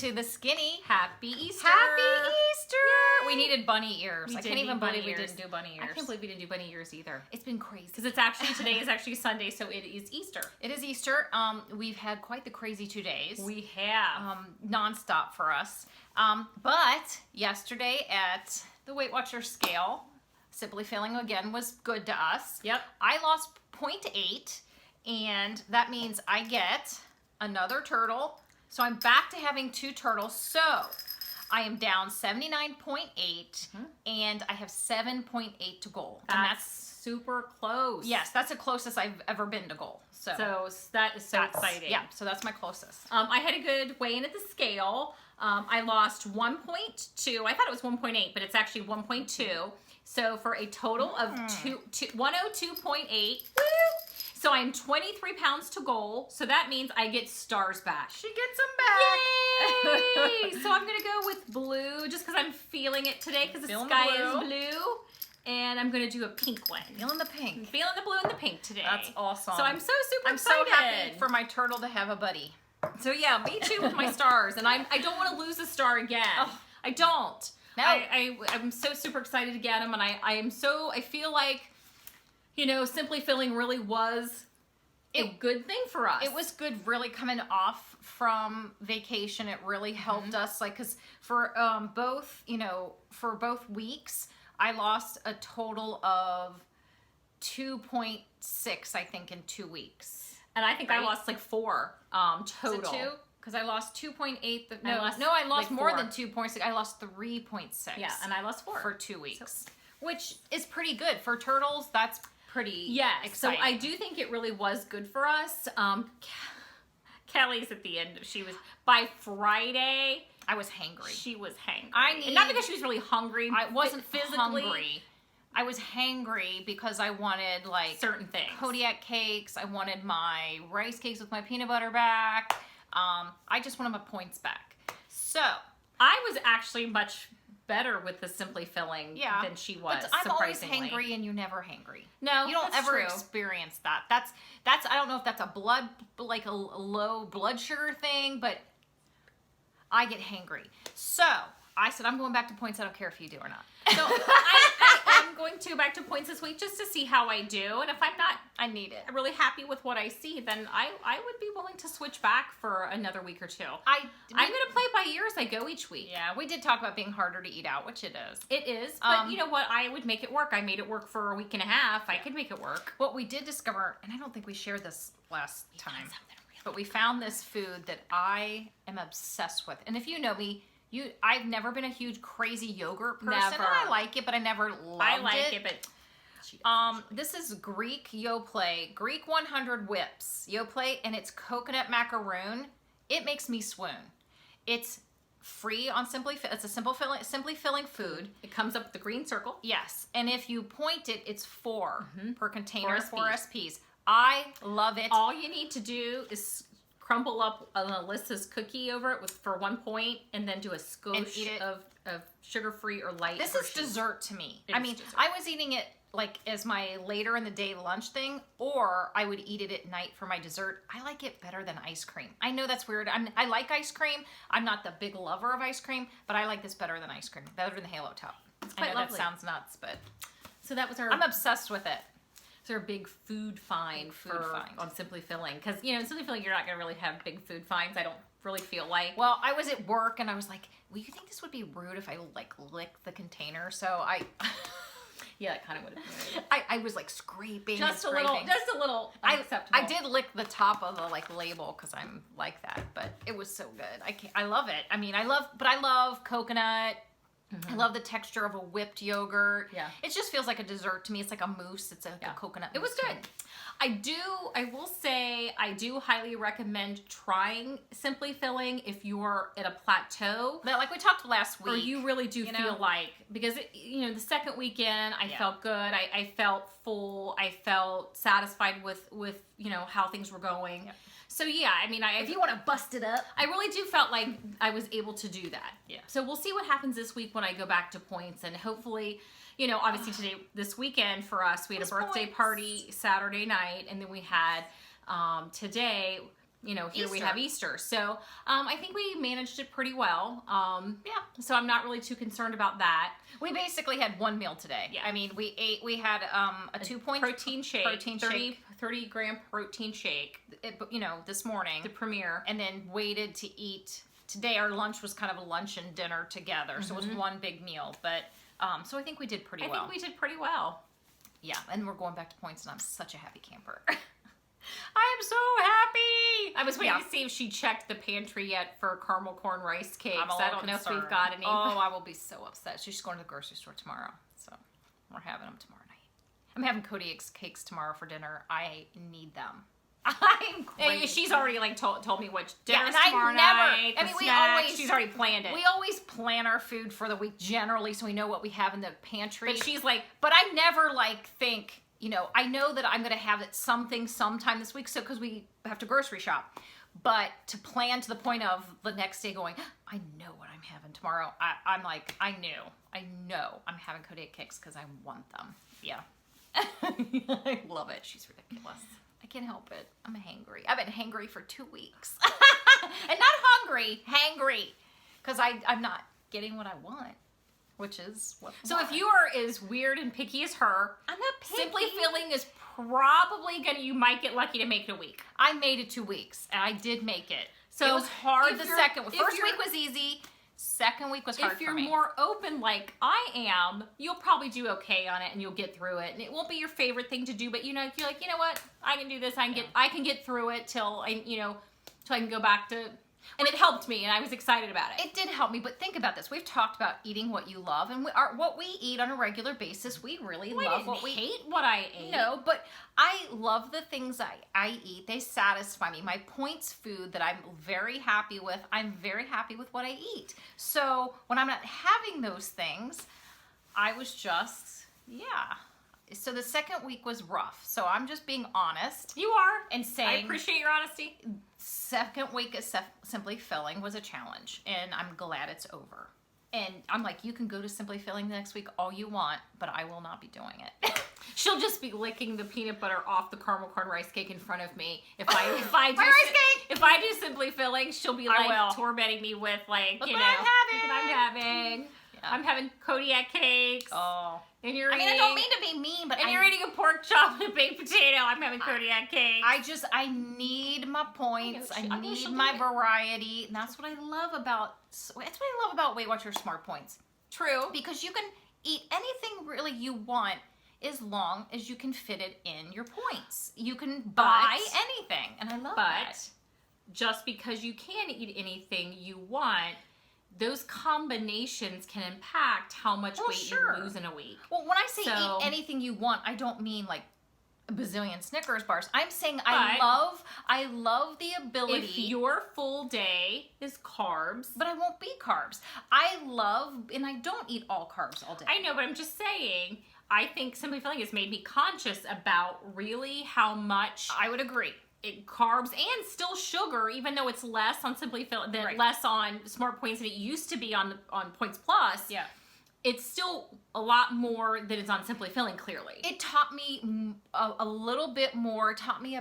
to the skinny. Happy Easter. Happy Easter. Yay. We needed bunny ears. I can't even believe we ears. didn't do bunny ears. I can't believe we didn't do bunny ears either. It's been crazy. Because it's actually, today is actually Sunday, so it is Easter. It is Easter. We've had quite the crazy 2 days. We have. Nonstop for us. But yesterday at the Weight Watchers scale, Simply Feeling again was good to us. Yep. I lost 0.8, and that means I get another turtle. So I'm back to having 2 turtles. So I am down 79.8, and I have 7.8 to goal. That's, and that's super close. Yes, that's the closest I've ever been to goal. So that is so exciting. Yeah, so that's my closest. I had a good weigh-in at the scale. I lost 1.2. I thought it was 1.8, but it's actually 1.2. So for a total of 102.8. So I'm 23 pounds to goal. So that means I get stars back. She gets them back. Yay! So I'm going to go with blue just because I'm feeling it today because the sky is blue. And I'm going to do a pink one. Feeling the pink. I'm feeling the blue and the pink today. That's awesome. So I'm so super excited. I'm so happy for my turtle to have a buddy. So yeah, me too with my stars. And I don't want to lose a star again. Oh, I don't. No. I'm so super excited to get them. And I feel like, you know, Simply Feeling really was a good thing for us. It was good really coming off from vacation. It really helped us, like, because for both, you know, for both weeks, I lost a total of 2.6, I think, in 2 weeks. And I think I lost like 4 total. Is it 2? Because I lost 2.8. I lost like more 4. than 2.6. I lost 3.6. Yeah, and I lost 4 for 2 weeks, which is pretty good for turtles. That's pretty exciting. So I do think it really was good for us. Kelly's at the end. She was by Friday. I was hangry. She was hangry. And not because she was really hungry. I wasn't physically hungry. I was hangry because I wanted like certain things. Kodiak cakes. I wanted my rice cakes with my peanut butter back. I just wanted my points back. So I was actually much better with the Simply Feeling than she was. But I'm always hangry, and you're never hangry. No, you don't that's ever true. experience that. That's. I don't know if that's a low blood sugar thing, but I get hangry. So I said I'm going back to points. I don't care if you do or not. So I am going to back to points this week just to see how I do. And if I'm not really happy with what I see, then I would be willing to switch back for another week or 2. I'm going to play it by ear as I go each week. Yeah, we did talk about being harder to eat out, which it is. It is. But you know what? I would make it work. I made it work for a week and a half. I could make it work. What we did discover, and I don't think we shared this last time, but we found this food that I am obsessed with. And if you know me, I've never been a huge crazy yogurt person. Never. I like it, but I never loved it. I like it, but this is Greek Yoplait, Greek 100 whips Yoplait, and it's coconut macaroon. It makes me swoon. It's free on it's a Simply Filling food. It comes up with the green circle. Yes, and if you point it, it's 4 per container, 4 SPs. 4 I love it. All you need to do is crumble up Alyssa's cookie over it for 1 point, and then do a skosh of sugar-free or light. This is dessert to me. I mean, I was eating it like as my later in the day lunch thing, or I would eat it at night for my dessert. I like it better than ice cream. I know that's weird. I like ice cream. I'm not the big lover of ice cream, but I like this better than ice cream, better than the Halo Top. It's quite I know lovely. That sounds nuts, but so that was our. I'm obsessed with it. It's our big food find on Simply Filling. Because, you know, in Simply Filling, you're not going to really have big food finds. I don't really feel like. Well, I was at work, and I was like, well, you think this would be rude if I, like, licked the container? So I... Yeah, it kind of would have been. I was, like, scraping Just a little unacceptable. I did lick the top of the, like, label, because I'm like that. But it was so good. I love it. I mean, I love coconut. I love the texture of a whipped yogurt. Yeah. It just feels like a dessert to me. It's like a mousse. It's like a coconut mousse. It was good. I will say, I do highly recommend trying Simply Filling if you're at a plateau. But like we talked last week. Or you really do feel like, because, the second weekend, I felt good. I felt full. I felt satisfied with how things were going. Yep. So yeah, I mean, if you want to bust it up, I really do felt like I was able to do that. Yeah. So we'll see what happens this week when I go back to points, and hopefully, obviously this weekend for us, we had a birthday party Saturday night, and then we had today here we Easter. have Easter. So I think we managed it pretty well. Yeah. So I'm not really too concerned about that. We basically had one meal today. Yeah. I mean, we had a 2-point Protein shake. Protein 30 gram protein shake. This morning. The premiere. And then waited to eat. Today our lunch was kind of a lunch and dinner together. So it was one big meal. But so I think we did pretty well. I think we did pretty well. Yeah, and we're going back to points, and I'm such a happy camper. I am so happy. I was waiting to see if she checked the pantry yet for caramel corn rice cakes. I'm a I little don't know if concerned. we've got any. Oh, I will be so upset. She's going to the grocery store tomorrow, so we're having them tomorrow night. I'm having Kodiak's cakes tomorrow for dinner. I need them. I'm crazy. She's already told me what dinner's and tomorrow night. I mean, we snacks. always She's already planned it. We always plan our food for the week generally, so we know what we have in the pantry. But she's like, but I never think. I know that I'm going to have it sometime this week, so because we have to grocery shop. But to plan to the point of the next day going, I know what I'm having tomorrow. I'm like, I know I'm having Kodiak cakes because I want them. Yeah. I love it. She's ridiculous. I can't help it. I'm hangry. I've been hangry for 2 weeks. And not hungry, hangry. Because I'm not getting what I want. Which is what. So if you are as weird and picky as her, I'm not picky. Simply Feeling is probably you might get lucky to make it a week. I made it 2 weeks, and I did make it. So it was hard the second week. First you're- week was easy. Second week was hard If you're for me. more open like I am, you'll probably do okay on it and you'll get through it. And it won't be your favorite thing to do, but you're like, you know what? I can do this. I can get through it till I can go back to. And it helped me, and I was excited about it. It did help me, but think about this. We've talked about eating what you love, and what we eat on a regular basis. We really love what we hate what I ate. No, but I love the things I eat. They satisfy me. My points food that I'm very happy with, I'm very happy with what I eat. So when I'm not having those things, I was just, yeah. So the second week was rough. So I'm just being honest. You are. And saying. I appreciate your honesty. Second week of Simply Filling was a challenge, and I'm glad it's over. And I'm like, you can go to Simply Filling the next week all you want, but I will not be doing it. She'll just be licking the peanut butter off the caramel corn rice cake in front of me. If I do My rice cake! If I do Simply Filling, she'll be tormenting me with Look what I'm look what I'm having. Yeah. I'm having Kodiak cakes. Oh. And you're I mean, eating, I don't mean to be mean, but you're eating a pork chop and a baked potato. I'm having Kodiak cakes. I need my points. I need my variety. And that's what I love about Weight Watchers Smart Points. True. Because you can eat anything really you want as long as you can fit it in your points. You can buy anything. And I love that. But just because you can eat anything you want, those combinations can impact how much weight you lose in a week. Well, when I say eat anything you want, I don't mean like a bazillion Snickers bars. I'm saying I love the ability. If your full day is carbs. But I won't be carbs. And I don't eat all carbs all day. I know, but I'm just saying, I think Simply Feeling has made me conscious about really how much. I would agree. Carbs and still sugar, even though it's less on Simply Feeling, less on Smart Points than it used to be on Points Plus. Yeah, it's still a lot more than it's on Simply Feeling. Clearly, it taught me a little bit more. Taught me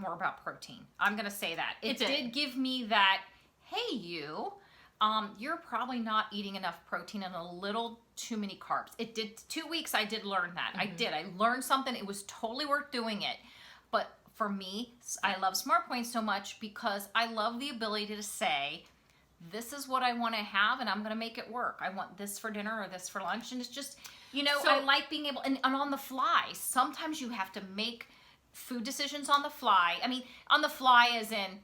more about protein. I'm gonna say that it did give me that. Hey, you're probably not eating enough protein and a little too many carbs. It did 2 weeks. I did learn that. Mm-hmm. I learned something. It was totally worth doing it, but. For me, I love Smart Points so much because I love the ability to say, this is what I want to have and I'm going to make it work. I want this for dinner or this for lunch. And it's just, I like being able, and on the fly, sometimes you have to make food decisions on the fly. I mean, on the fly as in,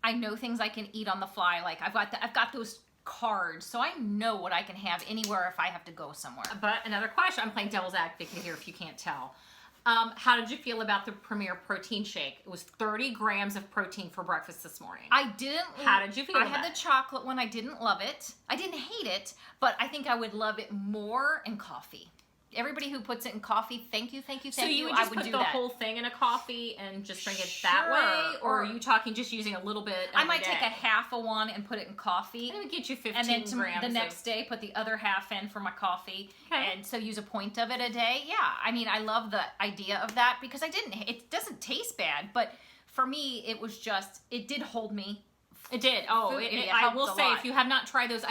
I know things I can eat on the fly. Like I've got those cards, so I know what I can have anywhere if I have to go somewhere. But another question, I'm playing devil's advocate here if you can't tell. How did you feel about the Premier Protein Shake? It was 30 grams of protein for breakfast this morning. I didn't. How did you feel about it? I had the chocolate one. I didn't love it. I didn't hate it, but I think I would love it more in coffee. Everybody who puts it in coffee, thank you. So you would just put the whole thing in a coffee and just drink it that way? Or are you talking just using a little bit I might take a half of one and put it in coffee. And it would get you 15 and then grams. The next day, put the other half in for my coffee. Okay. And so use a point of it a day. Yeah, I mean, I love the idea of that because it doesn't taste bad, but for me, it was just, it did hold me. It did. Oh, I will say, if you have not tried those,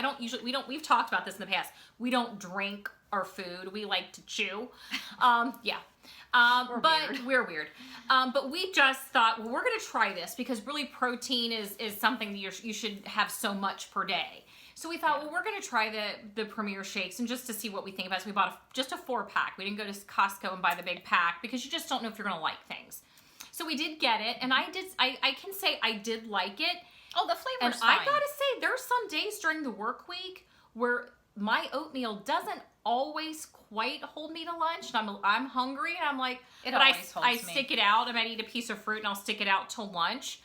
we've talked about this in the past. We don't drink our food. We like to chew. Yeah. We're weird. But we just thought, well, we're going to try this because really protein is something that you should have so much per day. So we thought, well, we're going to try the Premier Shakes and just to see what we think about it. So we bought just a 4-pack. We didn't go to Costco and buy the big pack because you just don't know if you're going to like things. So we did get it, and I can say I did like it. Oh, the flavor's and fine. I gotta say, there's some days during the work week where my oatmeal doesn't always quite hold me to lunch. And I'm hungry, and I'm like, I stick it out. I might eat a piece of fruit, and I'll stick it out till lunch.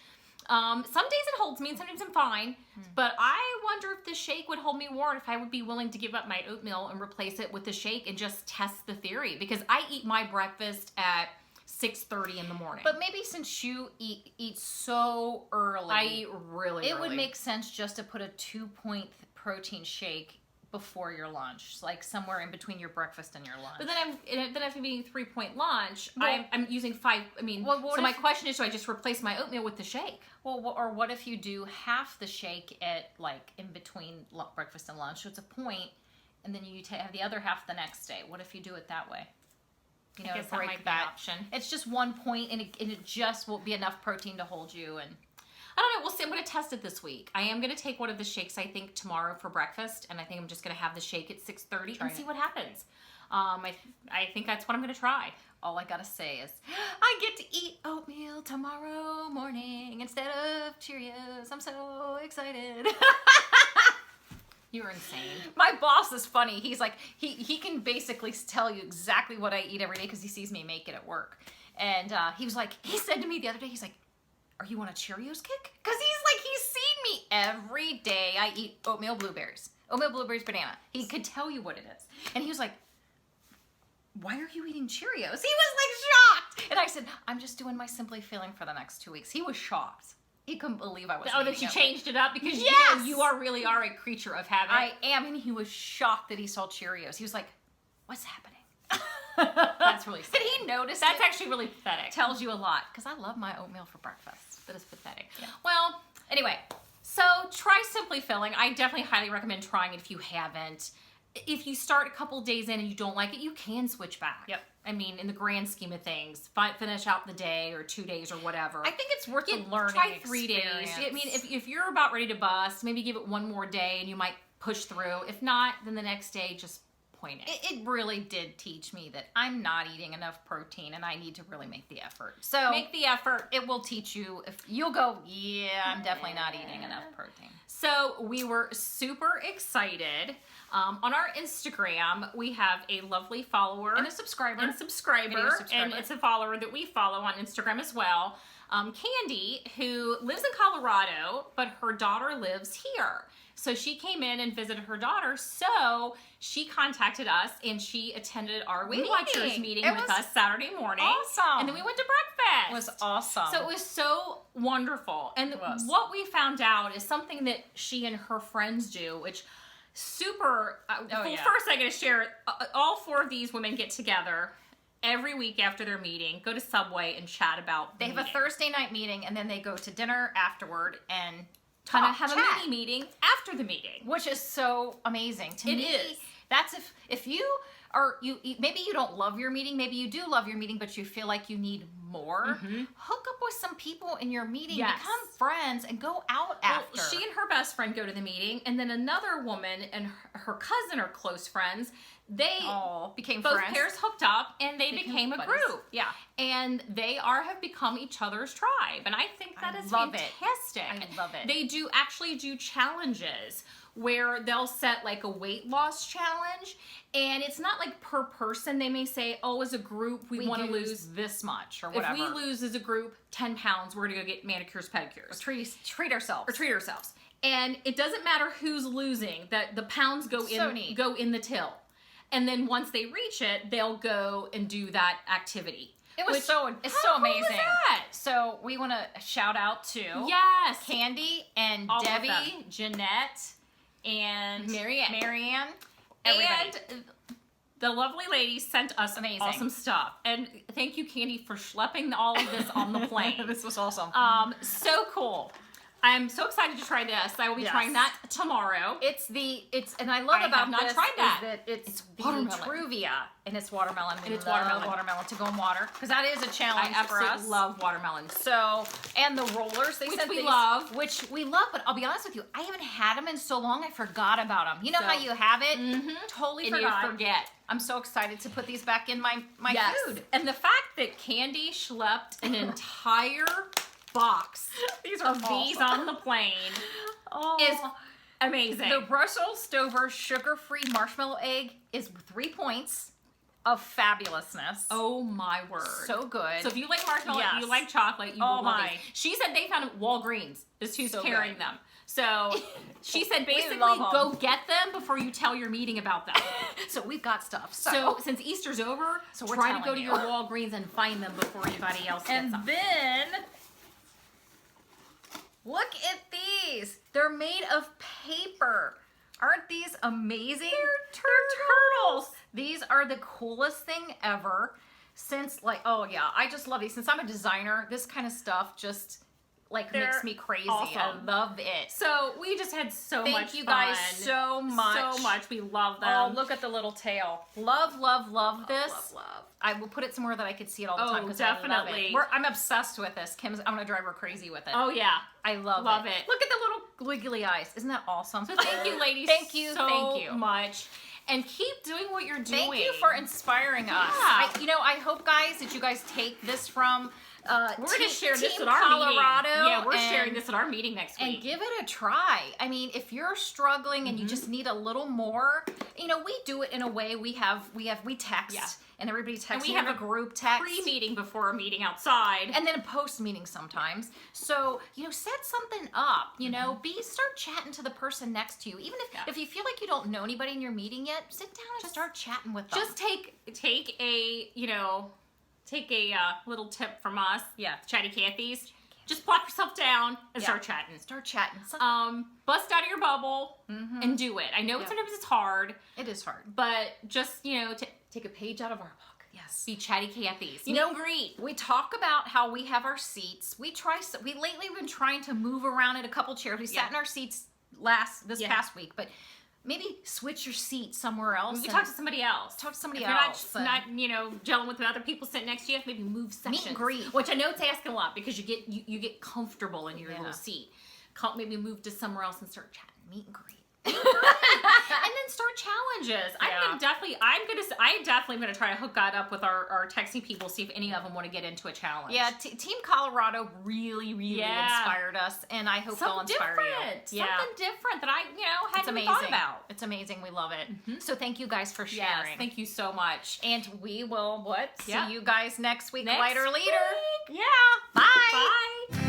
Some days it holds me, and sometimes I'm fine. But I wonder if the shake would hold me more, and if I would be willing to give up my oatmeal and replace it with the shake and just test the theory. Because I eat my breakfast at 6:30 in the morning. But maybe since you eat so early, I eat really early. It would make sense just to put a 2-point protein shake before your lunch, like somewhere in between your breakfast and your lunch. But then after eating 3-point lunch, well, I'm using 5. I mean, so my question is, do I just replace my oatmeal with the shake? Well, or what if you do half the shake at like in between breakfast and lunch? So it's a point, and then you have the other half the next day. What if you do it that way? You know, I guess that might be an option. It's just 1 point, and it just won't be enough protein to hold you. And I don't know. We'll see. I'm going to test it this week. I am going to take one of the shakes, I think, tomorrow for breakfast, and I think I'm just going to have the shake at 6:30 and see what happens. I think that's what I'm going to try. All I got to say is, I get to eat oatmeal tomorrow morning instead of Cheerios. I'm so excited. You're insane. My boss is funny. He's like, he can basically tell you exactly what I eat every day because he sees me make it at work. And he said to me the other day, he's like, are you on a Cheerios kick? Because he's seen me every day. I eat oatmeal blueberries, banana. He could tell you what it is. And he was like, why are you eating Cheerios? He was like shocked. And I said, I'm just doing my Simply Feeling for the next 2 weeks. He was shocked. He couldn't believe I was eating that you changed it up because you really are a creature of habit. I am, and he was shocked that he saw Cheerios. He was like, what's happening? That's really sad. Did he notice That's actually really pathetic. Tells you a lot, because I love my oatmeal for breakfast. That is pathetic. Yeah. Well, anyway, so try Simply Filling. I definitely highly recommend trying it if you haven't. If you start a couple days in and you don't like it, you can switch back. Yep. I mean, in the grand scheme of things, finish out the day or 2 days or whatever. I think it's worth the learning Try 3 days. I mean, if you're about ready to bust, maybe give it one more day and you might push through. If not, then the next day, just point it. It really did teach me that I'm not eating enough protein and I need to really make the effort. So make the effort. It will teach you. If you'll go, yeah, I'm definitely not eating enough protein. So we were super excited. On our Instagram, we have a lovely follower. And a subscriber. And it's a follower that we follow on Instagram as well. Candy, who lives in Colorado, but her daughter lives here. So she came in and visited her daughter. So she contacted us and she attended our Weight Watchers meeting with us Saturday morning. Awesome. And then we went to breakfast. It was awesome. So it was so wonderful. And what we found out is something that she and her friends do, which super. First I got to share. All 4 of these women get together every week after their meeting, go to Subway and chat about. They have a Thursday night meeting, and then they go to dinner afterward and kind of have a mini meeting after the meeting, which is so amazing to me. It is. That's if you are maybe you don't love your meeting, maybe you do love your meeting, but you feel like you need more. Hook up with some people in your meeting, become friends, and go out after. She and her best friend go to the meeting, and then another woman and her cousin are close friends. They became both friends. pairs hooked up, and they became a group. Yeah, and they have become each other's tribe, and I think that is fantastic. I love it. They actually do challenges where they'll set like a weight loss challenge, and it's not like per person. They may say, oh, as a group, we want to lose this much or whatever. If we lose as a group 10 pounds, we're going to go get manicures, pedicures. Or treat ourselves. And it doesn't matter who's losing, that the pounds go in the till. And then once they reach it, they'll go and do that activity. It's so amazing. Is that? So we want to shout out to Candy and all Debbie, Jeanette, and Marianne. Everybody. And the lovely lady sent us Amazing. awesome stuff. And thank you, Candy, for schlepping all of this on the plane. This was awesome. So cool. I'm so excited to try this. I will be trying that tomorrow. And I love about have not this tried that. is that it's watermelon. Truvia, and it's watermelon. And it's love watermelon. to go in water, because that is a challenge I for us. absolutely love watermelon. So, and the rollers, Which sent we these, love. Which we love, but I'll be honest with you, I haven't had them in so long, I forgot about them. You know how you have it? Totally And forgot. you forget. I'm so excited to put these back in my food. And the fact that Candy schlepped an entire box These are of these on the plane is amazing. The Russell Stover sugar-free marshmallow egg is 3 points of fabulousness. Oh my word. So good. So if you like marshmallow, Yes. you like chocolate, you Oh will love my. these. She said they found Walgreens is who's So carrying good. them. So she said basically love 'em. go get them before you tell your meeting about them. So we've got stuff. So since Easter's over, So we're try to telling go to you. your Walgreens and find them before anybody else gets And them. then, look at these. They're made of paper. Aren't these amazing? They're turtles. These are the coolest thing ever. Since oh yeah, I just love these. Since I'm a designer, this kind of stuff just makes me crazy. awesome. I love it. So we just had so much fun. Thank you guys so much. So much. We love them. Oh, look at the little tail. Love, love, love this. Love. I will put it somewhere that I could see it all the Oh, time because definitely. I love it. I'm obsessed with this. I'm gonna drive her crazy with it. Oh yeah. I love Love it. Look at the little wiggly eyes. Isn't that awesome? So thank you, ladies. Thank you so much. And keep doing what you're doing. Thank you for inspiring us. I hope, guys, that you guys take this from We're going to share this Team at our Colorado. meeting. Yeah, we're and- sharing this at our meeting next week. And give it a try. I mean, if you're struggling and you just need a little more, we do it in a way we text. Yeah. And everybody texts. we have a group text. Pre-meeting before a meeting outside. And then a post-meeting sometimes. So, set something up, start chatting to the person next to you. Even if you feel like you don't know anybody in your meeting yet, sit down and start chatting with them. Just take a little tip from us. Yeah. Chatty Cathy's. Just plop yourself down and start chatting. Start chatting. Bust out of your bubble and do it. I know sometimes it's hard. It is hard. But just, take a page out of our book. Yes. Be Chatty Cathy's. Meet and greet. We talk about how we have our seats. We lately have been trying to move around in a couple chairs. We sat in our seats this past week, but maybe switch your seat somewhere else. You can talk to somebody else. Talk to somebody if else. You're not gelling with other people sitting next to you. Maybe move sections. Meet and greet. Which I know it's asking a lot because you get comfortable in your little seat. Maybe move to somewhere else and start chatting. Meet and greet. And then start challenges. I definitely am gonna try to hook that up with our texting people, see if any of them want to get into a challenge. Yeah, Team Colorado really inspired us, and I hope they'll inspire you. Something different that I hadn't even thought about. It's amazing. We love it. So thank you guys for Yes, sharing. thank you so much. And we will see you guys next week, Next lighter leader. week. Yeah. Bye. Bye.